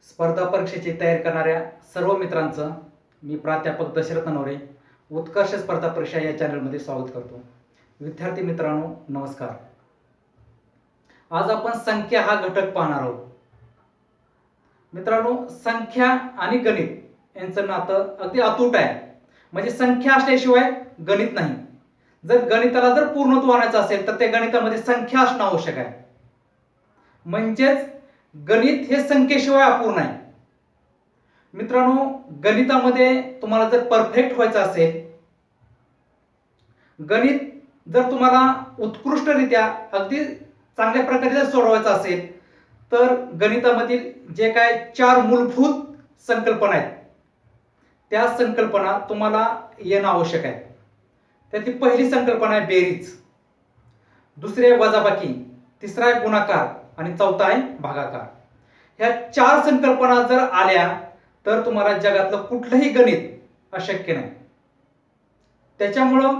स्पर्धा परीक्षेची तयारी करणाऱ्या सर्व मित्रांचं मी प्राध्यापक दशरथ नवरे उत्कर्ष स्पर्धा परीक्षा या चॅनलमध्ये स्वागत करतो. विद्यार्थी मित्रांनो नमस्कार. आज आपण संख्या हा घटक पाहणार आहोत. मित्रांनो, संख्या आणि गणित यांचं नातं अगदी अतूट आहे. म्हणजे संख्या असल्याशिवाय गणित नाही. जर गणिताला जर पूर्णत्व आणायचं असेल तर ते गणितामध्ये संख्या असणं आवश्यक आहे. म्हणजेच गणित हे संख्येशिवाय अपूर्ण आहे. मित्रांनो, गणितामध्ये तुम्हाला जर परफेक्ट व्हायचं असेल, गणित जर तुम्हाला उत्कृष्टरित्या अगदी चांगल्या प्रकारे जर सोडवायचं असेल तर गणितामधील जे काय 4 मूलभूत संकल्पना आहेत त्या संकल्पना तुम्हाला येणं आवश्यक आहे. त्याची पहिली संकल्पना आहे बेरीज, दुसरी आहे वजाबाकी, तिसरा आहे गुणाकार आणि चौथा आहे भागाकार. ह्या 4 संकल्पना जर आल्या तर तुम्हाला जगातलं कुठलंही गणित अशक्य नाही. त्याच्यामुळं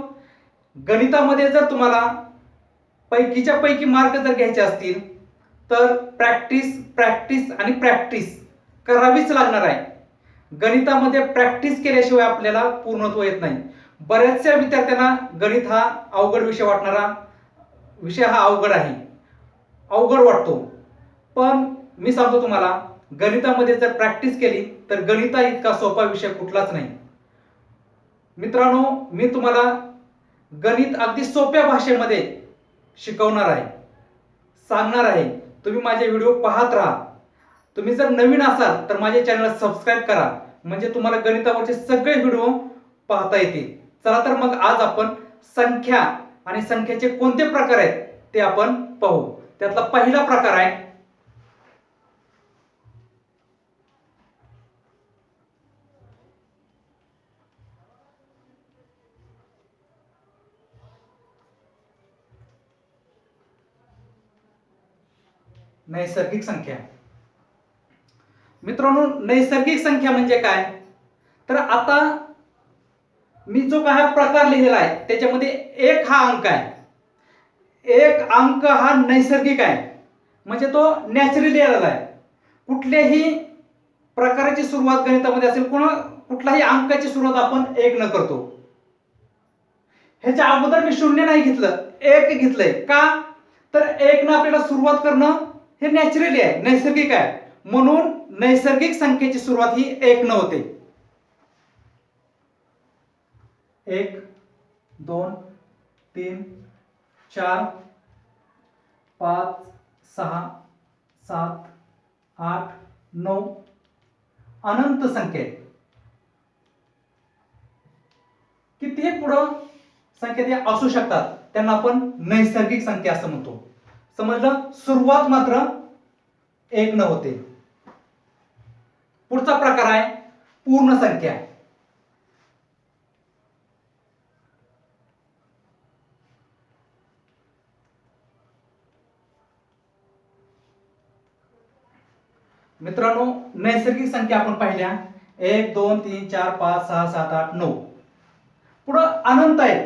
गणितामध्ये जर तुम्हाला पैकीच्या पैकी मार्क जर घ्यायचे असतील तर प्रॅक्टिस आणि प्रॅक्टिस करावीच लागणार आहे. गणितामध्ये प्रॅक्टिस केल्याशिवाय आपल्याला पूर्णत्व येत नाही. बऱ्याचशा विद्यार्थ्यांना गणित हा अवघड विषय वाटणारा विषय हा अवघड वाटतो. पण मी सांगतो तुम्हाला, गणितामध्ये जर प्रॅक्टिस केली तर गणिता इतका सोपा विषय कुठलाच नाही. मित्रांनो, मी तुम्हाला गणित अगदी सोप्या भाषेमध्ये शिकवणार आहे, सांगणार आहे. तुम्ही माझे व्हिडिओ पाहत राहा. तुम्ही जर नवीन असाल तर माझ्या चॅनलला सबस्क्राईब करा, म्हणजे तुम्हाला गणितावरचे सगळे व्हिडिओ पाहता येतील. चला तर मग आज आपण संख्या आणि संख्येचे कोणते प्रकार आहेत ते आपण पाहू. त्यातला पहिला प्रकार आहे नैसर्गिक संख्या. मित्रांनो, नैसर्गिक संख्या म्हणजे काय? तर आता मी जो काय प्रकार लिहिलेला आहे त्याच्यामध्ये एक हा अंक आहे. एक अंक हा नैसर्गिक आहे, म्हणजे तो नॅचरली आलेला आहे. कुठल्याही प्रकाराची सुरुवात गणितामध्ये असेल, कुठल्याही अंकाची सुरुवात आपण 1 न करतो. ह्याच्या अगोदर मी 0 नाही घेतलं, 1 घेतलंय. का? तर 1 न आपल्याला सुरुवात करणं हे नॅचरली आहे, नैसर्गिक आहे. म्हणून नैसर्गिक संख्येची सुरुवात ही 1 न होते. 1 2 3 4 5 6 7 8 9 अनंत संख्या आहेत. कितीही पुढं संख्या त्या असू शकतात, त्यांना आपण नैसर्गिक संख्या असं म्हणतो. समजलं? सुरुवात मात्र 1 न होते. पुढचा प्रकार आहे पूर्ण संख्या. मित्रांनो, नैसर्गिक संख्या आपण पाहिल्या 1 2 3 4 5 6 7 8 9. पुढं अनंत आहे.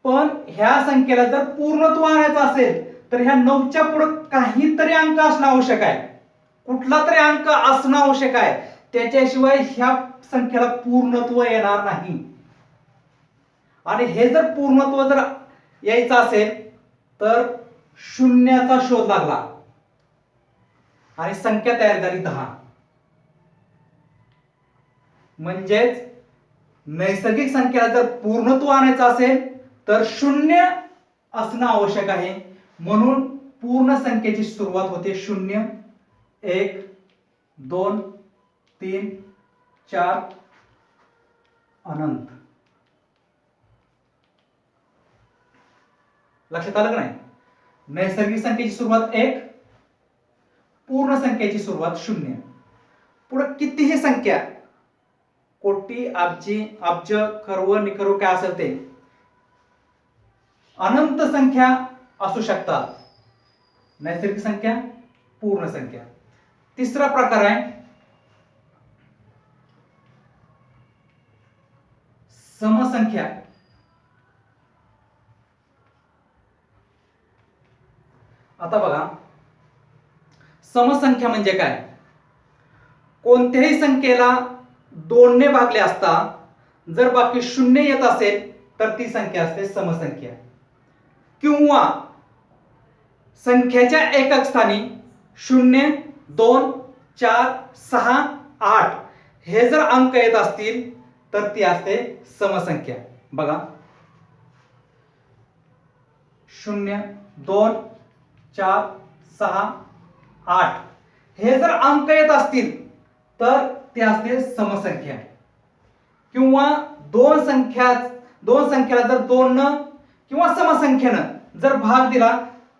पण ह्या संख्येला जर पूर्णत्व आणायचं असेल तर ह्या 9च्या पुढे काहीतरी अंक असणं आवश्यक आहे. कुठला तरी अंक असणं आवश्यक आहे. त्याच्याशिवाय ह्या संख्येला पूर्णत्व येणार नाही. आणि हे जर पूर्णत्व जर यायचं असेल तर शून्याचा शोध लागला आणि संख्या तयार झाली 10. म्हणजेच नैसर्गिक संख्येला जर पूर्णत्व आणायचं असेल तर 0 असणं आवश्यक आहे. म्हणून पूर्ण संख्येची सुरुवात होते 0 1 2 3 4 अनंत. लक्षात आलं का नाही? नैसर्गिक संख्येची सुरुवात 1, पूर्ण संख्येची सुरुवात 0. पुढे कितीही संख्या, कोटी अब्जी अब्ज खर्व निखर्व काय असेल ते अनंत संख्या असू शकतात. नैसर्गिक संख्या, पूर्ण संख्या. तिसरा प्रकार आहे समसंख्या. आता बघा, समसंख्या म्हणजे काय? कोणत्याही संख्येला 2 ने भागले असता जर बाकी 0 येत असेल तर ती संख्या असते समसंख्या. किंवा संख्येच्या एकक स्थानी 0, 2, 4, 6, 8 हे जर अंक येत असतील तर ती असते समसंख्या. बघा 0, 2, 4, 6, 8 हे जर अंक येत असतील तर ते असते समसंख्या. किंवा दोन संख्याला जर 2 न किंवा समसंख्येनं जर भाग दिला,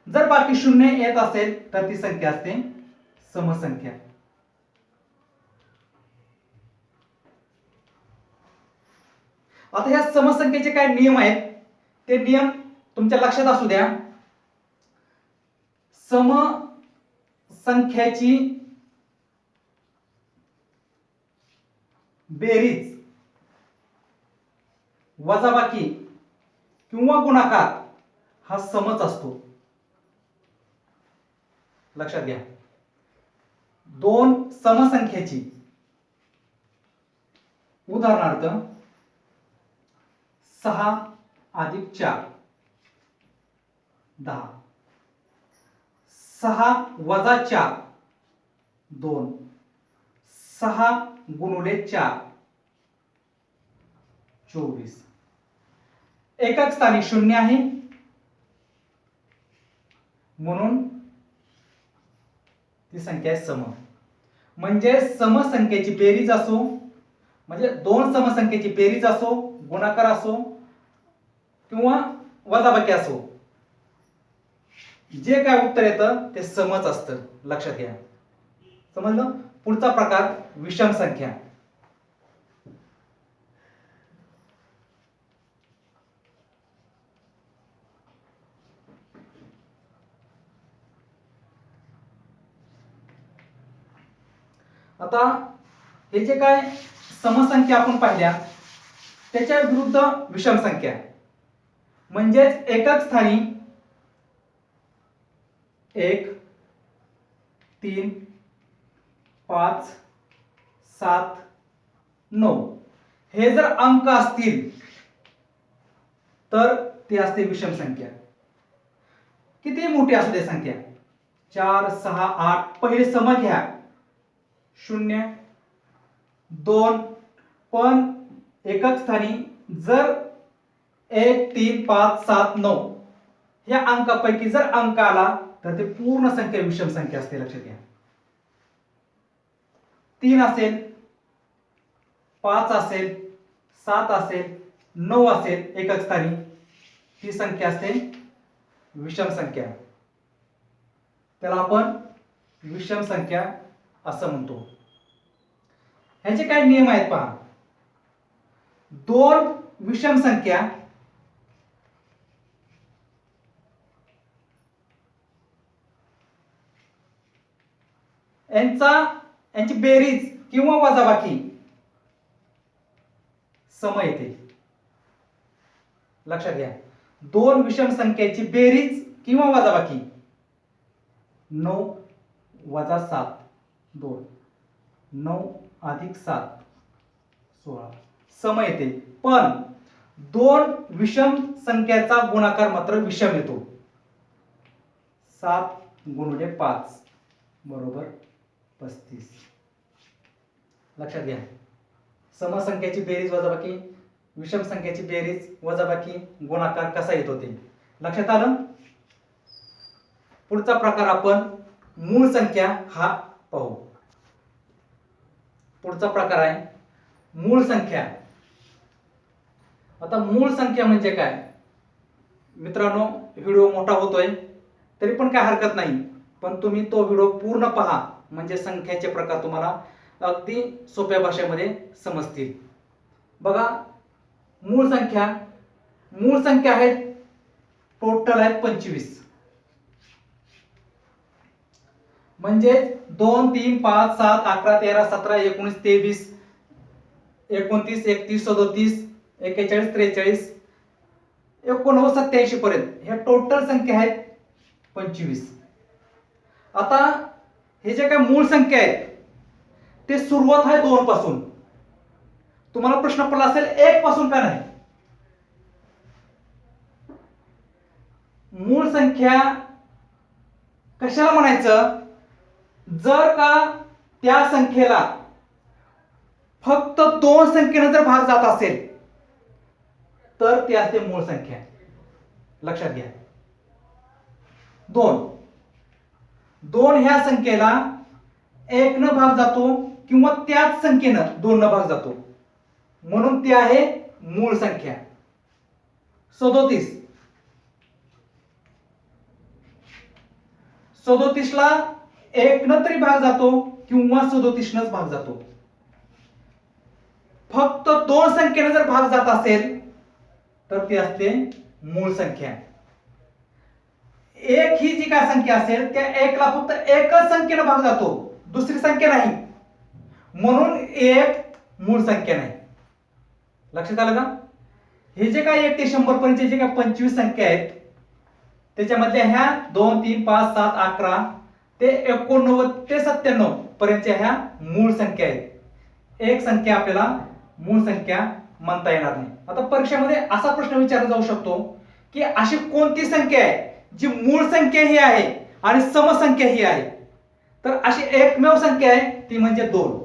जर बाकी 0 येत असेल तर ती संख्या असते समसंख्या. आता ह्या समसंख्येचे काय नियम आहेत ते नियम तुमच्या लक्षात असू द्या. समसंख्याची बेरीज, वजाबाकी किंवा गुणाकार हा समच असतो. लक्षात घ्या. दोन समसंख्येची, उदाहरणार्थ 6 + 4 10, 6 - 4 2, 6 × 4 24. एकक स्थानी 0 आहे म्हणून ती संख्या आहे सम. म्हणजे समसंख्येची बेरीज असो, म्हणजे दोन समसंख्येची बेरीज असो, गुणाकार असो किंवा वजाबाकी असो, जे काय उत्तर येतं ते समच असतं. लक्षात घ्या. समजलं. पुढचा प्रकार विषम संख्या. आता हे जे काय समसंख्या आपण पाहिल्या त्याच्या विरुद्ध विषम संख्या, म्हणजेच एकक स्थानी 1, 3, 5, 7, 9 हे जर अंक असतील तर ती असते विषम संख्या. किती मोठी असू दे संख्या, 4, 6, 8 पहिले सम घ्या 0, 2, पण एकक स्थानी जर 1, 3, 5, 7, 9 या अंकापैकी जर अंक आला तर ते पूर्ण संख्या विषम संख्या असते. लक्षात घ्या. 3 असेल, 5 असेल, 7 असेल, 9 असेल एकक स्थानी, ही संख्या असते विषम संख्या. त्याला आपण विषम संख्या असं म्हणतो. ह्याचे काय नियम आहेत पहा. दोन विषम संख्या यांची बेरीज किंवा वजाबाकी सम येते. लक्षात घ्या. दोन विषम संख्येची बेरीज किंवा वजाबाकी 9 - 7 2, 9 + 7 16 सम येते. पण दोन विषम संख्याचा गुणाकार मात्र विषम येतो. 7 × 5 = 35. लक्षात घ्या. समसंख्याची बेरीज वजाबाकी, विषम संख्येची बेरीज वजाबाकी, गुणाकार कसा येतो ते लक्षात आलं. पुढचा प्रकार आपण मूळ संख्या हा पाहू. पुढचा प्रकार आहे मूळ संख्या. आता मूळ संख्या म्हणजे काय मित्रांनो, व्हिडिओ मोठा होतोय तरी पण काय हरकत नाही, पण तुम्ही तो व्हिडिओ पूर्ण पहा म्हणजे संख्याचे प्रकार तुम्हाला अगदी सोप्या भाषेमध्ये समजतील. बघा मूळ संख्या आहेत टोटल आहेत 25. म्हणजे 2, 3, 5, 7, 11, 13, 17, 19, 23, 29, 31, 37, 41, 43, 89, 87 पर्यंत ह्या टोटल संख्या आहेत 25. आता हे जे काय मूळ संख्या आहेत ते सुरुवात आहे 2 पासून. तुम्हाला प्रश्न पडला असेल 1 पासून का नाही. मूळ संख्या कशाला म्हणायचं, जर का त्या संख्येला फक्त 2 संख्येने जर भाग जात असेल तर ती असते मूळ संख्या. लक्षात घ्या. 2 ह्या संख्येला 1 न भाग जातो किंवा त्याच संख्येनं 2 न भाग जातो, म्हणून ती आहे मूळ संख्या. 37 ला 1 न तरी भाग जातो किंवा 37 नच भाग जातो. फक्त 2 संख्येने जर भाग जात असेल तर ती असते मूळ संख्या. 1 ही जी काय संख्या असेल त्या 1 ला फक्त एकच संख्येने भाग जातो, दुसरी संख्या नाही, म्हणून 1 मूळ संख्या नाही. लक्षात आलं का. हे जे काय 1 ते 100 पर्यंतचे जे काय 25 संख्या आहेत त्याच्यामधल्या ह्या 2 3 5 7 11 ते 89 ते 97 पर्यंतच्या ह्या मूळ संख्या आहेत. एक संख्या आपल्याला मूळ संख्या म्हणता येणार नाही. आता परीक्षेमध्ये असा प्रश्न विचारला जाऊ शकतो की अशी कोणती संख्या आहे जी मूळ संख्या ही आहे आणि समसंख्या ही आहे. तर अशी एकमेव संख्या आहे ती म्हणजे 2.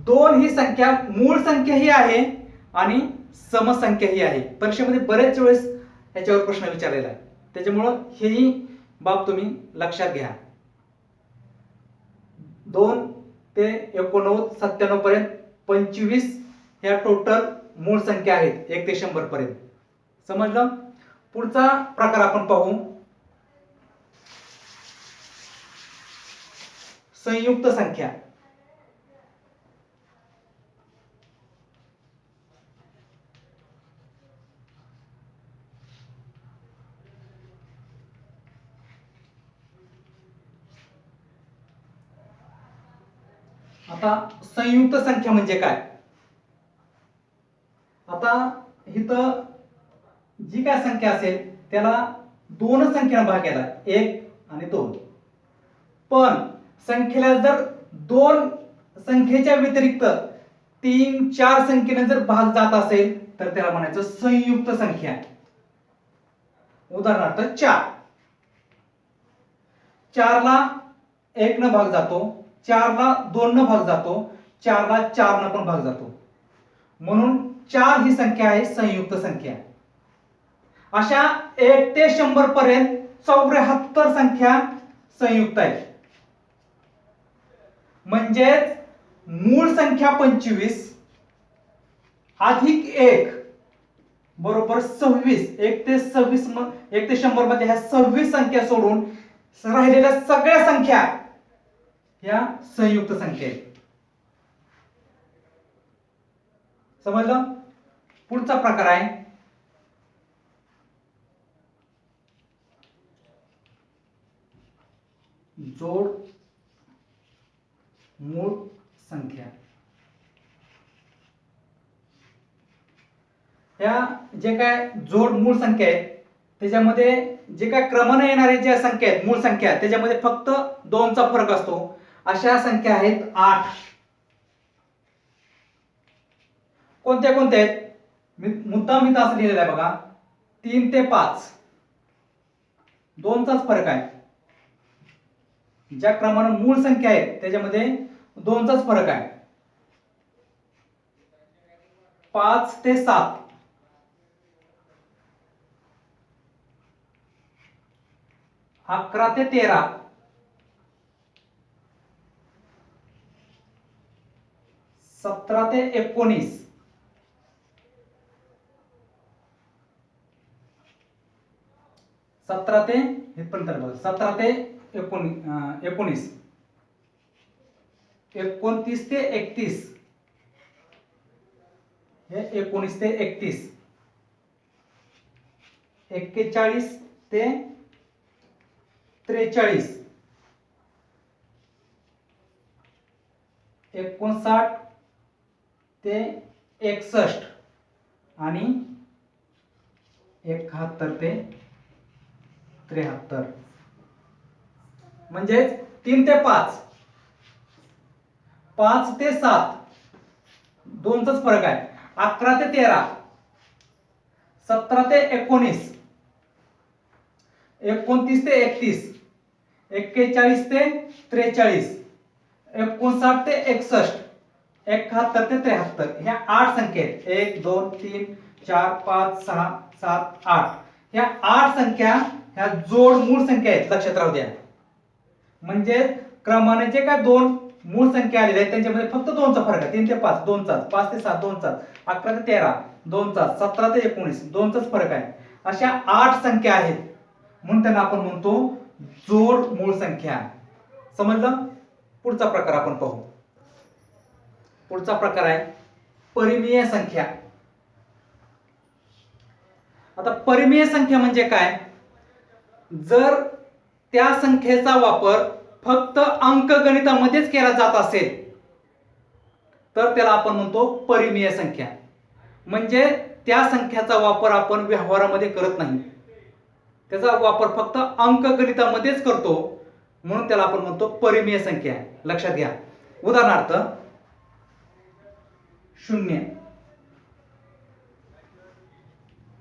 2 ही संख्या मूळ संख्या ही आहे आणि समसंख्या ही आहे. परीक्षेमध्ये बरेच वेळेस याच्यावर प्रश्न विचारलेला आहे, त्याच्यामुळं हेही बाब तुम्ही लक्षात घ्या. 2 ते 89 97 पर्यंत 25 ह्या टोटल मूळ संख्या आहेत 1 ते 100 पर्यंत. समजलं. पुढचा प्रकार आपण पाहू, संयुक्त संख्या. आता संयुक्त संख्या म्हणजे काय. आता इथं जी काय संख्या असेल त्याला 2 संख्येने भाग केला, 1 आणि 2. पण संख्येला जर 2 संख्येच्या व्यतिरिक्त 3 4 संख्येने जर भाग जात असेल तर त्याला म्हणायचं संयुक्त संख्या. उदाहरणार्थ 4 ला 1 न भाग जातो, 4 ला 2 न भाग जातो, 4 ला 4 न पण भाग जातो, म्हणून 4 ही संख्या आहे संयुक्त संख्या. अशा 1 ते 100 पर्यंत 74 संख्या संयुक्त आहेत. म्हणजेच मूळ संख्या 25 अधिक 1 बरोबर 26. 1 ते 100 मध्ये ह्या 26 संख्या सोडून राहिलेल्या सगळ्या संख्या ह्या संयुक्त संख्या आहेत. समजलं. पुढचा प्रकार आहे जोड मूळ संख्या. ह्या जे काय जोड मूळ संख्या आहेत त्याच्यामध्ये जे काय क्रमाने येणारे ज्या संख्या आहेत मूळ संख्या त्याच्यामध्ये फक्त 2 चा फरक असतो. अशा संख्या आहेत 8. कोणत्या कोणत्या आहेत मुद्दाम इथं असं लिहिलेलं आहे बघा. 3 ते 5 2 चाच फरक आहे. ज्या क्रमाने मूळ संख्या आहेत त्याच्यामध्ये 2 चाच फरक आहे. 5 ते 7 11 ते 13 17 ते 19 17 ते 17 ते 19 29 ते 31 हे 19 ते 31 41 ते 43 59 ते 61 आणि 71 ते 73. म्हणजेच 3 ते 5, 5 ते 7, 2चाच फरक आहे. 11 ते 13, 17 ते 19, 29 ते 31, 41 ते 43, 59 ते 61, 71 ते 73. ह्या 8 संख्या आहेत. 1 2 3 4 5 6 7 8. ह्या 8 संख्या ह्या जोड मूळ संख्या आहेत, लक्षात राहू द्या. म्हणजे क्रमाने जे काय दोन मूळ संख्या आलेल्या आहेत त्यांच्यामध्ये फक्त 2चा फरक आहे. 3 ते 5 2चाच, 5 ते 7 2चाच, 11 ते 13 2चाच, 17 ते 19 2चाच फरक आहे. अशा 8 संख्या आहेत म्हणून त्यांना आपण म्हणतो जोड मूळ संख्या. समजलं? पुढचा प्रकार आपण पाहू. पुढचा प्रकार आहे परिमेय संख्या. आता परिमेय संख्या म्हणजे काय? जर त्या संख्येचा वापर फक्त अंकगणितामध्येच केला जात असेल तर त्याला आपण म्हणतो परिमेय संख्या. म्हणजे त्या संख्याचा वापर आपण व्यवहारामध्ये करत नाही, त्याचा वापर फक्त अंकगणितामध्येच करतो म्हणून त्याला आपण म्हणतो परिमेय संख्या. लक्षात घ्या. उदाहरणार्थ 0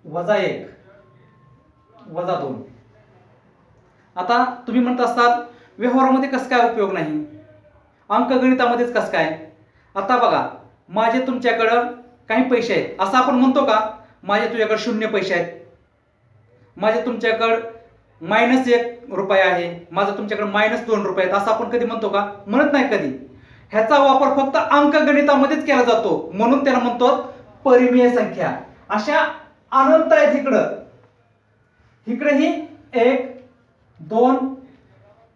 वजा 1 वजा 2. आता तुम्ही म्हणत असाल व्यवहारामध्ये कसं काय उपयोग नाही, अंकगणितामध्येच कसं काय? आता बघा, माझे तुमच्याकडं काही पैसे आहेत असं आपण म्हणतो का? माझे तुझ्याकडे 0 पैसे आहेत, माझे तुमच्याकडे -1 रुपये आहे, माझं तुमच्याकडे -2 रुपये आहेत असं आपण कधी म्हणतो का? म्हणत नाही कधी. ह्याचा वापर फक्त अंकगणितामध्येच केला जातो म्हणून त्याला म्हणतो परिमेय संख्या. अशा अनंत आहेत. इकडेही 1 2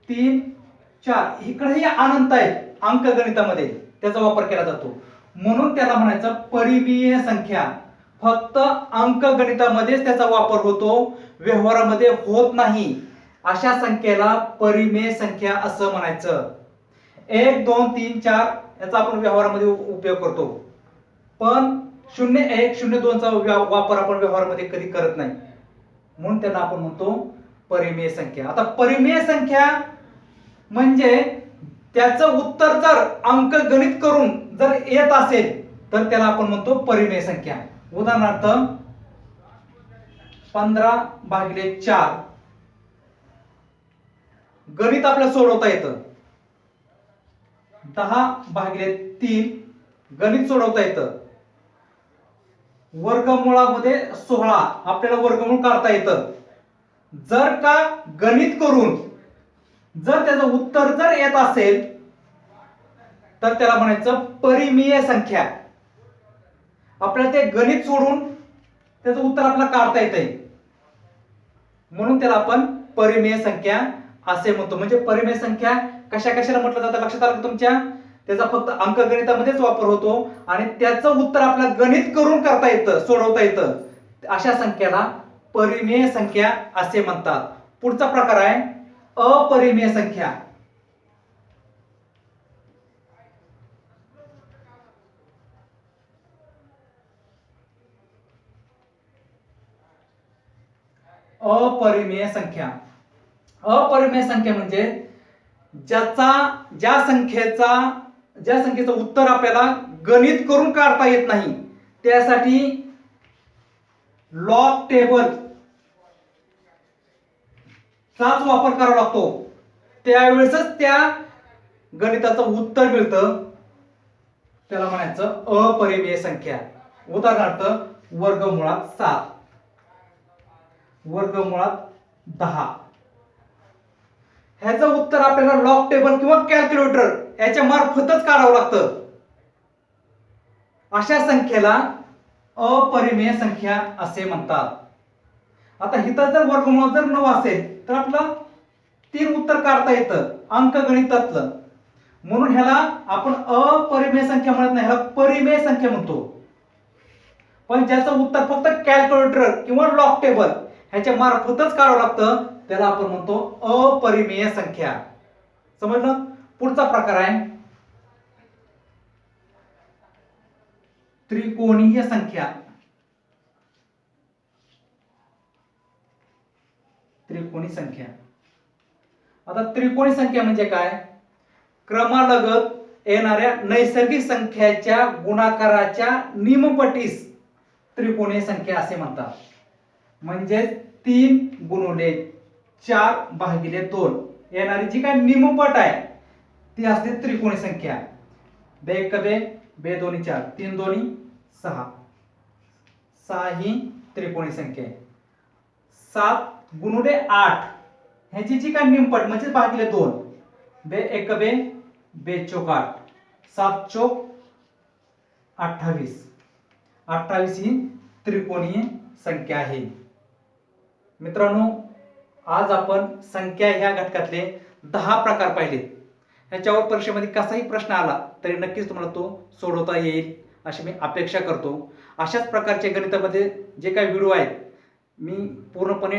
3 4 इकडेही अनंत आहेत अंकगणितामध्ये, त्याचा वापर केला जातो म्हणून त्याला म्हणायचं परिमेय संख्या. फक्त अंकगणितामध्येच त्याचा वापर होतो, व्यवहारामध्ये होत नाही. अशा संख्येला परिमेय संख्या असं म्हणायचं. 1 2 3 4 याचा आपण व्यवहारामध्ये उपयोग करतो, पण 0 1 0 2 चा वापर आपण व्यवहारामध्ये कधी करत नाही म्हणून त्याला आपण म्हणतो परिमेय संख्या. आता परिमेय संख्या म्हणजे त्याचं उत्तर जर अंकगणित करून जर येत असेल तर त्याला आपण म्हणतो परिमेय संख्या. उदाहरणार्थ 15/4 गणित आपल्याला सोडवता येतं. 10/3 गणित सोडवता येतं. वर्गमुळामध्ये 16 आपल्याला वर्गमूळ काढता येतं. जर का गणित करून जर त्याचं उत्तर जर येत असेल तर त्याला म्हणायचं परिमेय संख्या. आपल्याला ते गणित सोडून त्याचं उत्तर आपल्याला काढता येतंय म्हणून त्याला आपण परिमेय संख्या असे म्हणतो. म्हणजे परिमेय संख्या कशा कशाला म्हटलं जातं लक्षात आलं तुमच्या? त्याचा फक्त अंकगणितामध्येच वापर होतो आणि त्याचं उत्तर आपल्याला गणित करून करता येतं, सोडवता येतं. अशा संख्येला परिमेय संख्या असे म्हणतात. पुढचा प्रकार आहे अपरिमेय संख्या. अपरिमेय संख्या. अपरिमेय संख्या म्हणजे ज्या संख्येचं उत्तर आपल्याला गणित करून काढता येत नाही, त्यासाठी लॉग टेबल चाच वापर करावा लागतो. त्यावेळेसच त्या गणिताचं उत्तर मिळतं. त्याला म्हणायचं अपरिमेय संख्या. उदाहरणार्थ वर्गमुळात 7 वर्गमुळात 10 ह्याचं उत्तर आपल्याला लॉग टेबल किंवा कॅल्क्युलेटर याच्या मार्फतच काढावं लागतं. अशा संख्येला अपरिमेय संख्या असे म्हणतात. आता इथं जर वर्गमूळ जर 9 असेल तर आपलं 3 उत्तर काढता येतं अंकगणितातलं, म्हणून ह्याला आपण अपरिमेय संख्या म्हणत नाही, ह्याला परिमेय संख्या म्हणतो. पण ज्याचं उत्तर फक्त कॅल्क्युलेटर किंवा लॉग टेबल ह्याच्या मार्फतच काढावं लागतं त्याला आपण म्हणतो अपरिमेय संख्या. समजलं? पुढचा प्रकार आहे त्रिकोणीय संख्या. त्रिकोणी संख्या आता त्रिकोणी संख्या म्हणजे काय? क्रमालगत येणाऱ्या नैसर्गिक संख्याच्या गुणाकाराच्या निमपटीस त्रिकोणीय संख्या असे म्हणतात. म्हणजे 3 गुणिले 4 भागिले 2 येणारी जी काय निमपट आहे ती असते त्रिकोणी संख्या. बे एक बे, बे दोन्ही 4, 3 दोन्ही 6. 6 ही त्रिकोणी संख्या आहे. 7 गुणिले 8 ह्याची जी काय निमपट म्हणजे भागिले 2. बे एक बे, बे चौक 8, 7 चौक 28. 28 ही त्रिकोणीय संख्या आहे. मित्रांनो, आज आपण संख्या ह्या घटकातले 10 प्रकार पाहिले. ह्याच्यावर परीक्षेमध्ये कसाही प्रश्न आला तरी नक्कीच तुम्हाला तो सोडवता येईल अशी मी अपेक्षा करतो. अशाच प्रकारचे गणितामध्ये जे काही व्हिडिओ आहेत मी पूर्णपणे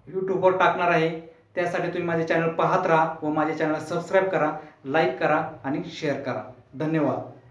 यूट्यूबवर टाकणार आहे. त्यासाठी तुम्ही माझे चॅनल पाहत राहा व माझे चॅनल सबस्क्राईब करा, लाईक करा आणि शेअर करा. धन्यवाद.